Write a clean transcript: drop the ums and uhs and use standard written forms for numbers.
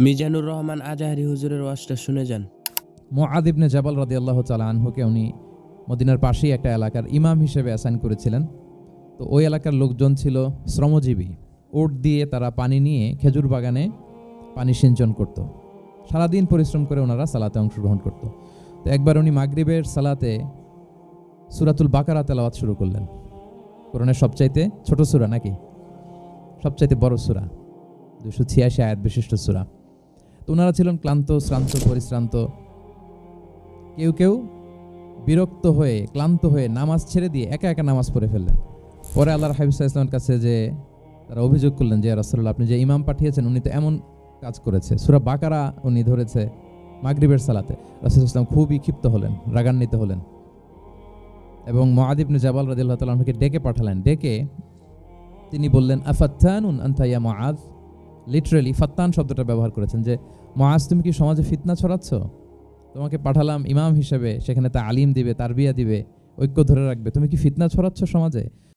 মিজানুর রহমান আজাহারি হুজুরের ওয়াজটা শুনে যান। মুআদ ইবনে জাবাল রাদিয়াল্লাহু তাআলা আনহুকে উনি মদিনার পাশেই একটা এলাকার ইমাম হিসেবে অ্যাসাইন করেছিলেন। তো ওই এলাকার লোকজন ছিল শ্রমজীবী। উট দিয়ে তারা পানি নিয়ে খেজুর বাগানে পানি সিঞ্চন করত। সারাদিন পরিশ্রম করে ওনারা সালাতে অংশগ্রহণ করত। তো একবার উনি মাগরিবের সালাতে সূরাতুল বাকারা তেলাওয়াত শুরু করলেন। কোরআনের সবচাইতে ছোট সূরা নাকি সবচাইতে বড় সূরা, 286 আয়াত বিশিষ্ট সূরা। তো ওনারা ছিলেন ক্লান্ত, শ্রান্ত, পরিশ্রান্ত। কেউ কেউ বিরক্ত হয়ে, ক্লান্ত হয়ে নামাজ ছেড়ে দিয়ে একা একা নামাজ পড়ে ফেললেন। পরে আল্লাহর হাবিব সাল্লাল্লাহু আলাইহি ওয়াসাল্লামের কাছে যে তারা অভিযোগ করলেন যে, ইয়া রাসূলুল্লাহ, আপনি যে ইমাম পাঠিয়েছেন উনি তো এমন কাজ করেছে, সূরা বাকারা উনি ধরেছে মাগরিবের সালাতে। রাসূল সাল্লাল্লাহু আলাইহি ওয়াসাল্লাম খুবই ক্ষিপ্ত হলেন, রাগান্বিত হলেন এবং মুআদ ইবনে জাবাল রাদিয়াল্লাহু তাআলা আনহুকে ডেকে পাঠালেন। ডেকে তিনি বললেন, আফাত্তানুন আনতা ইয়া মুআদ। লিটারালি ফাত্তান শব্দটা ব্যবহার করেছেন যে, মুআজ তুমি কি সমাজে ফিতনা ছড়াচ্ছ? তোমাকে পাঠালাম ইমাম হিসেবে, সেখানে তা আলিম দিবে, তারবিয়া দিবে, ঐক্য ধরে রাখবে, তুমি কি ফিতনা ছড়াচ্ছ সমাজে?